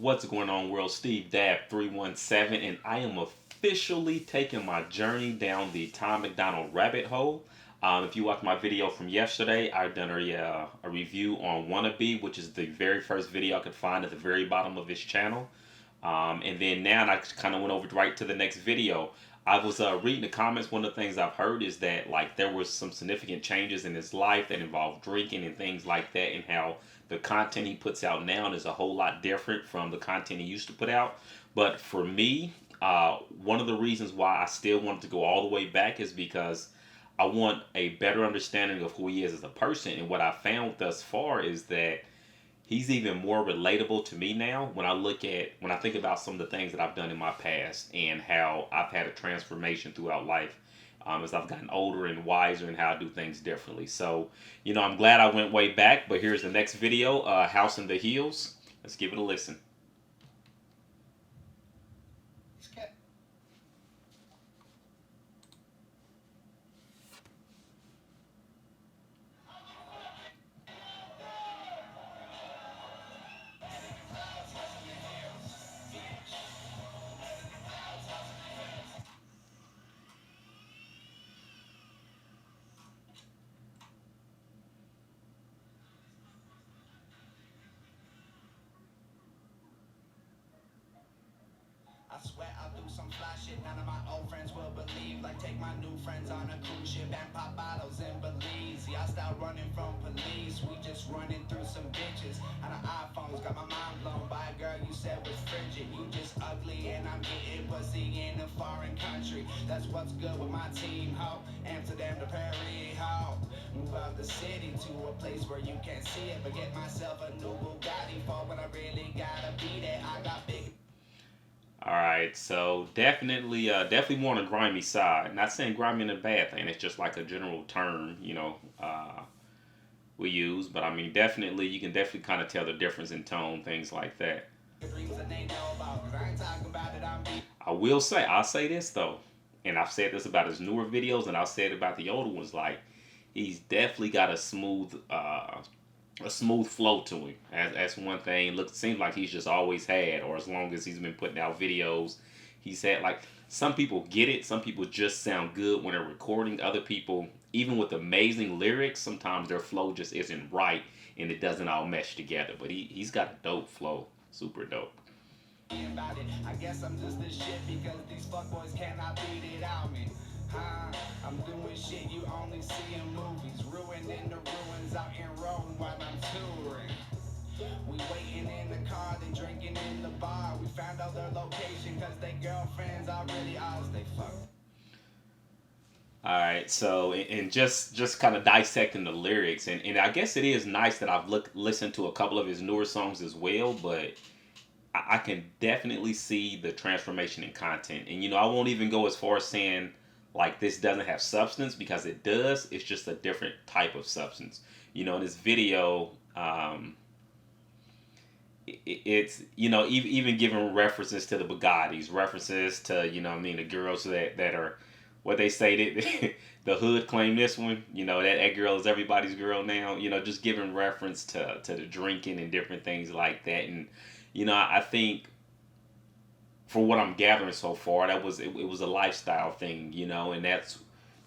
What's going on, world? Steve Dab 317, and I am officially taking my journey down the Tom MacDonald rabbit hole. If you watched my video from yesterday, I've done a review on Wannabe, which is the very first video I could find at the very bottom of his channel. And then now I kind of went over right to the next video. I was reading the comments. One of the things I've heard is that like there was some significant changes in his life that involved drinking and things like that, and how the content he puts out now is a whole lot different from the content he used to put out. But for me, one of the reasons why I still wanted to go all the way back is because I want a better understanding of who he is as a person. And what I found thus far is that he's even more relatable to me now when I think about some of the things that I've done in my past and how I've had a transformation throughout life, as I've gotten older and wiser and how I do things differently. So, I'm glad I went way back, but here's the next video, House in the Hills. Let's give it a listen. I swear I'll do some fly shit none of my old friends will believe. Like take my new friends on a cruise ship and pop bottles in Belize. Y'all start running from police. We just running through some bitches on our iPhones. Got my mind blown by a girl you said was frigid. You just ugly and I'm getting pussy in a foreign country. That's what's good with my team, ho. Amsterdam to Paris, ho. Move out the city to a place where you can't see it. But get myself a new Bugatti for when I really gotta be there. I got big. All right, so definitely more on the grimy side. Not saying grimy in a bad thing. It's just like a general term, we use. But I mean, definitely, you can definitely kind of tell the difference in tone, things like that. I'll say this though, and I've said this about his newer videos, and I'll say it about the older ones. Like, he's definitely got a smooth flow to him. That's one thing. Look, seems like he's just always had, or as long as he's been putting out videos, he's had. Like, some people get it. Some people just sound good when they're recording. Other people, even with amazing lyrics, sometimes their flow just isn't right, and it doesn't all mesh together. But he's got a dope flow, super dope. I guess I'm just this shit because these fuckboys cannot beat it out me. I'm doing shit you only see in movies, ruining the ruins out in Rome while I'm touring. We waiting in the car, they drinking in the bar. We found out their location cause they girlfriends are really ours, they fuck. All right, so and just kind of dissecting the lyrics, and I guess it is nice that I've listened to a couple of his newer songs as well, but I can definitely see the transformation in content. And I won't even go as far as saying like this doesn't have substance, because it does. It's just a different type of substance. In this video, it's even giving references to the Bugattis, references to the girls that are what they say that the hood claim this one. That girl is everybody's girl now. Just giving reference to the drinking and different things like that. And I think for what I'm gathering so far, it was a lifestyle thing, and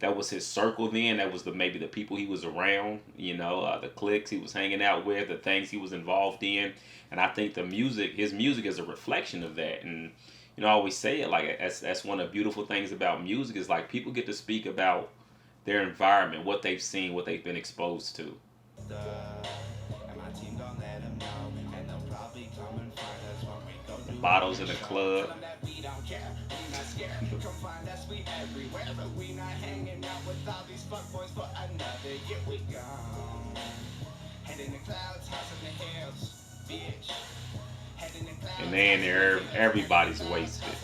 that was his circle then. That was maybe the people he was around, the cliques he was hanging out with, the things he was involved in, and I think his music is a reflection of that. And I always say it like that's one of the beautiful things about music is like people get to speak about their environment, what they've seen, what they've been exposed to. The bottles in the club. And then everybody's wasted.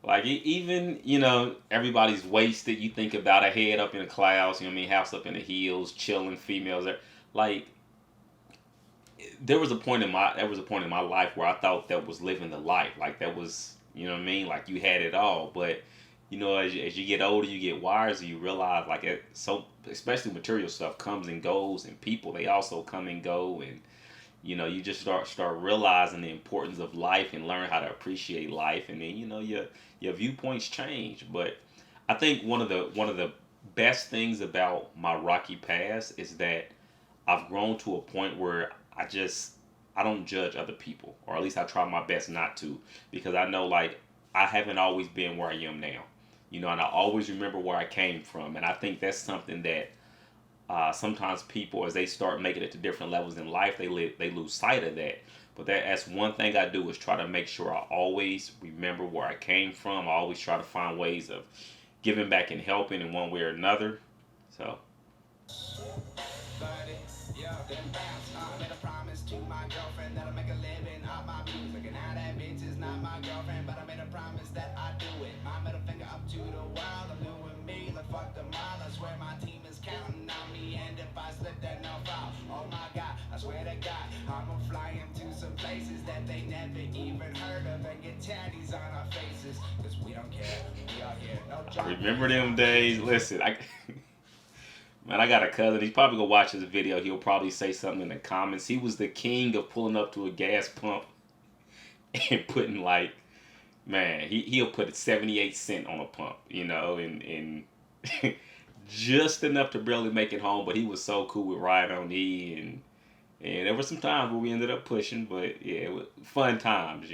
Like even everybody's wasted. You think about a head up in the clouds. House up in the hills, chilling, females there. Like there was a point in my life where I thought that was living the life. Like that was Like you had it all. But as you get older, you get wiser. You realize like especially material stuff comes and goes, and people they also come and go, and you just start realizing the importance of life and learn how to appreciate life, and then your viewpoints change. But I think one of the best things about my rocky past is that I've grown to a point where I don't judge other people, or at least I try my best not to, because I know like I haven't always been where I am now, and I always remember where I came from, and I think that's something that sometimes people, as they start making it to different levels in life, they lose sight of that. But that's one thing I do is try to make sure I always remember where I came from. I always try to find ways of giving back and helping in one way or another. So Buddy, yeah, then bounce. I made a promise to my girlfriend that I'll make a living off my music. And now that bitch is not my girlfriend, but I made a promise that I do it. My middle finger up to the world, I'm doing me, like fuck them all. I swear my team is counting on me, and if I slip, then no fall. Oh my God, I swear to God, I'ma fly into some places that they never even heard of and get tatties on our faces. Cause we don't care, we are here, no I job. remember them days. Listen, man, I got a cousin. He's probably gonna watch this video. He'll probably say something in the comments. He was the king of pulling up to a gas pump and putting like, man, he'll put 78 cents on a pump, and just enough to barely make it home. But he was so cool with riding on E, and there were some times where we ended up pushing, but yeah, it was fun times.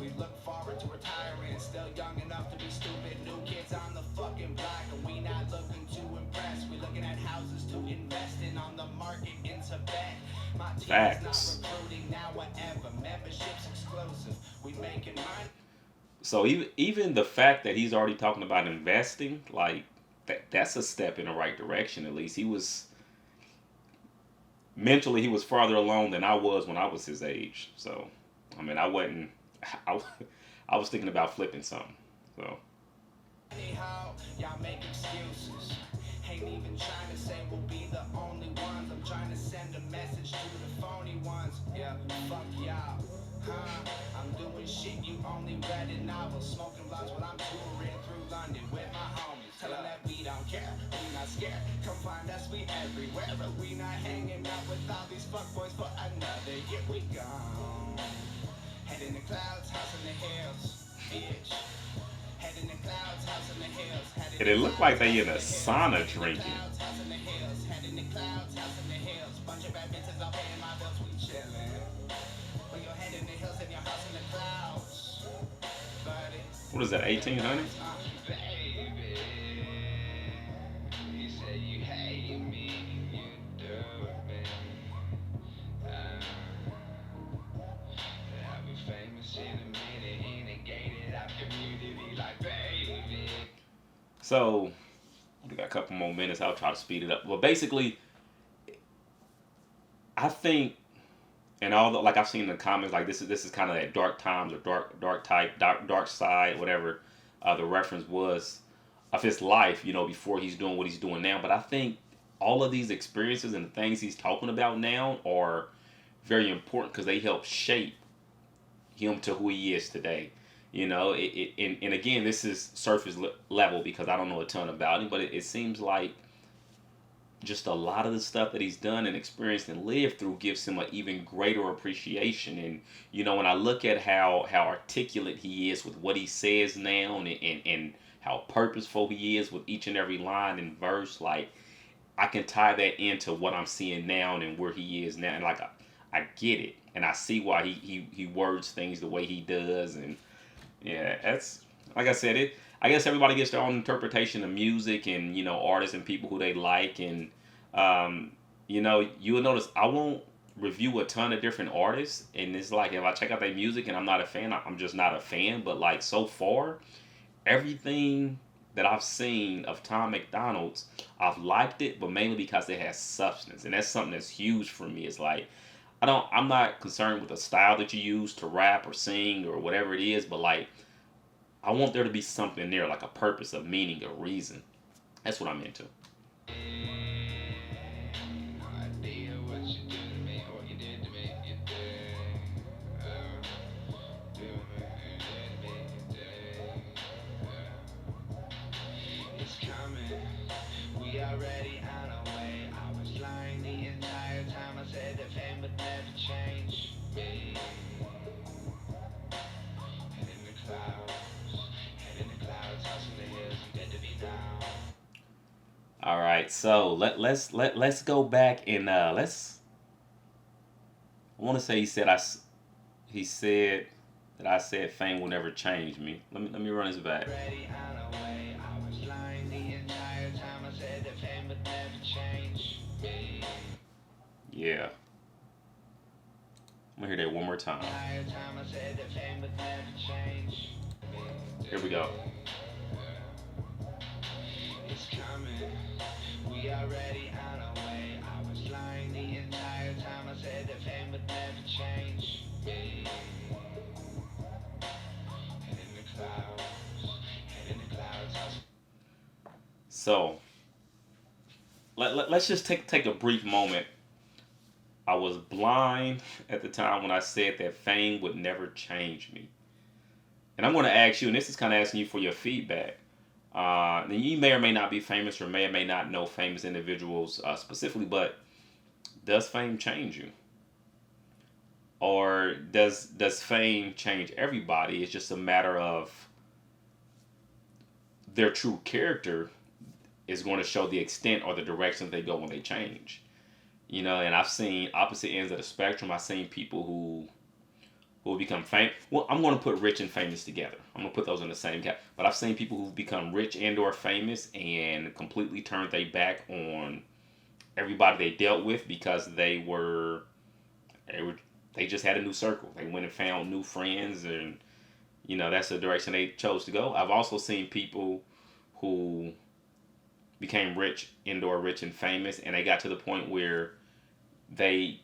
We look forward to retiring, still young enough to be stupid. New kids on the fucking block, and we not looking to impress. We looking at houses to invest in on the market into bet. My team is Facts. not recruiting now, whatever. Memberships exclusive. We making money. So even the fact that he's already talking about investing, like that's a step in the right direction. At least he was farther along than I was when I was his age. So I mean, I wasn't. I, I was thinking about flipping something. So Anyhow, y'all make excuses. Ain't even trying to say we'll be the only ones. I'm trying to send a message to the phony ones. Yeah, fuck y'all. Huh? I'm doing shit you only read in novels. Smoking blunts while I'm touring through London with my homies. Tell them that we don't care, we not scared. Come find us, we everywhere. But we not hanging out with all these fuckboys for another year. We gone. Head in the clouds, house in the hills, bitch. Head in the clouds, house in the hills. Head in and the it looked like clouds, they house in in a the hills. sauna Head in the drinking. clouds, house in the hills. Head in the clouds, house in the hills. Bunch of bad bitches all paying my bills, we chillin'. Put your head in the hills and your house in the clouds, buddy. What is that? 1800s? Baby, you say you hate me, you do me. I'll be famous in a minute, integrated our community like baby. So we got a couple more minutes. I'll try to speed it up. Well, basically, I think, and all the like I've seen in the comments, like this is kind of that dark times or dark type, dark side, whatever the reference was of his life, before he's doing what he's doing now. But I think all of these experiences and the things he's talking about now are very important because they help shape him to who he is today. And again, this is surface level because I don't know a ton about him, but it seems like just a lot of the stuff that he's done and experienced and lived through gives him an even greater appreciation. And when I look at how articulate he is with what he says now, and how purposeful he is with each and every line and verse, like I can tie that into what I'm seeing now and where he is now, and like I get it, and I see why he words things the way he does. And yeah, that's like I said, it. I guess everybody gets their own interpretation of music and artists and people who they like. And you will notice I won't review a ton of different artists, and it's like if I check out their music and I'm not a fan, I'm just not a fan. But like so far, everything that I've seen of Tom MacDonald's, I've liked it, but mainly because it has substance, and that's something that's huge for me. It's like I'm not concerned with the style that you use to rap or sing or whatever it is, but like I want there to be something there, like a purpose, a meaning, a reason. That's what I'm into. would never change me. Head in the clouds, head in the clouds, house in the hills, I'm dead to me now. All right, so let's go back and let's. I want to say he said that I said fame will never change me. Let me run this back. Ready on a way, I was lying the entire time. I said that fame would never change me. Yeah, I'm gonna hear that one more time. Entire time I said that fame would never change me. Here we go. It's coming. We already on our way. I was lying the entire time. I said that fame would never change me. Head in the clouds, head in the clouds. So let's just take a brief moment. I was blind at the time when I said that fame would never change me. And I'm going to ask you, and this is kind of asking you for your feedback. And you may or may not be famous, or may not know famous individuals specifically, but does fame change you, or does fame change everybody? It's just a matter of their true character is going to show the extent or the direction they go when they change. And I've seen opposite ends of the spectrum. I've seen people who become famous. Well, I'm going to put rich and famous together. I'm going to put those in the same cap. But I've seen people who've become rich and or famous and completely turned their back on everybody they dealt with because they just had a new circle. They went and found new friends, and that's the direction they chose to go. I've also seen people who became rich and famous, and they got to the point where they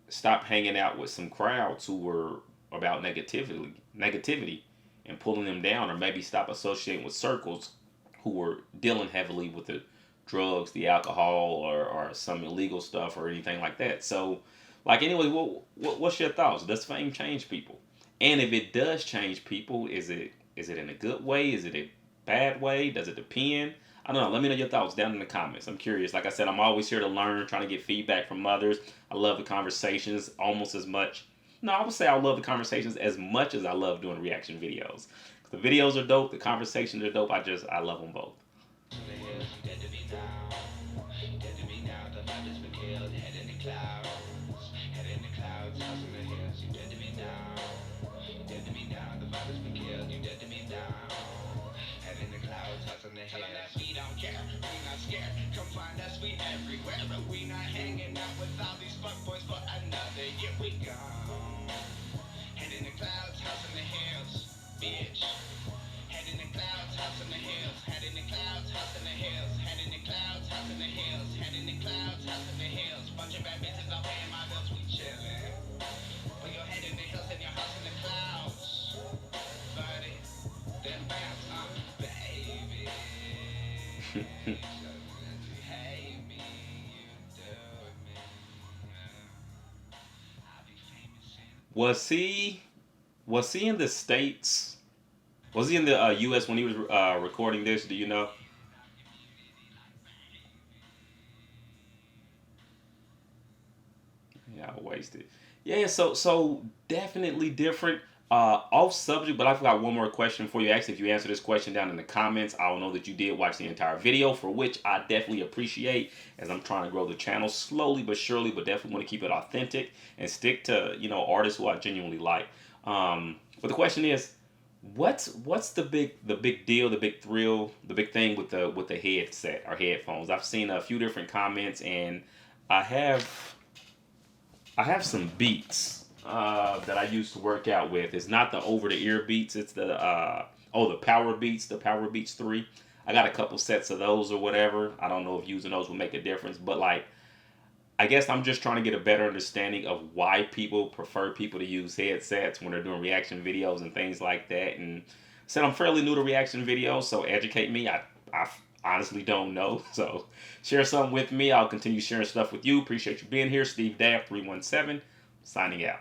stopped hanging out with some crowds who were about negativity and pulling them down, or maybe stop associating with circles who were dealing heavily with the drugs, the alcohol, or some illegal stuff or anything like that. So, anyway, what's your thoughts? Does fame change people? And if it does change people, is it in a good way? Is it a bad way? Does it depend? I don't know. Let me know your thoughts down in the comments. I'm curious. Like I said, I'm always here to learn, trying to get feedback from others. I love the conversations almost as much. No, I would say I love the conversations as much as I love doing reaction videos. The videos are dope. The conversations are dope. I love them both. We don't care, we not scared. Come find us, we everywhere. But we not hanging out with all these fuckboys for another year. We gone. Head in the clouds, house in the hills, bitch. Head in the clouds, house in the hills. Head in the clouds, house in the hills. Head in the clouds, house in the hills. Head in the clouds, house in the hills. Bunch of bad bitches all paying my bills, we chillin'. Put your head in the hills and your house in the clouds, buddy. Then bounce, baby. Was he in the States? Was he in the U.S. when he was recording this? Do you know? Yeah, I wasted. Yeah, so definitely different. Off subject, but I've got one more question for you. Actually, if you answer this question down in the comments, I'll know that you did watch the entire video, for which I definitely appreciate, as I'm trying to grow the channel slowly but surely, but definitely want to keep it authentic and stick to artists who I genuinely like. But the question is, what's the big deal, the big thrill, the big thing with the headset or headphones? I've seen a few different comments, and I have I have some Beats that I used to work out with. It's not the over the ear Beats. It's the Power Beats, the Power Beats 3. I got a couple sets of those or whatever. I don't know if using those will make a difference, but I guess I'm just trying to get a better understanding of why people prefer people to use headsets when they're doing reaction videos and things like that. And said I'm fairly new to reaction videos, so educate me. I honestly don't know. So share something with me. I'll continue sharing stuff with you. Appreciate you being here. Steve Daff 317 signing out.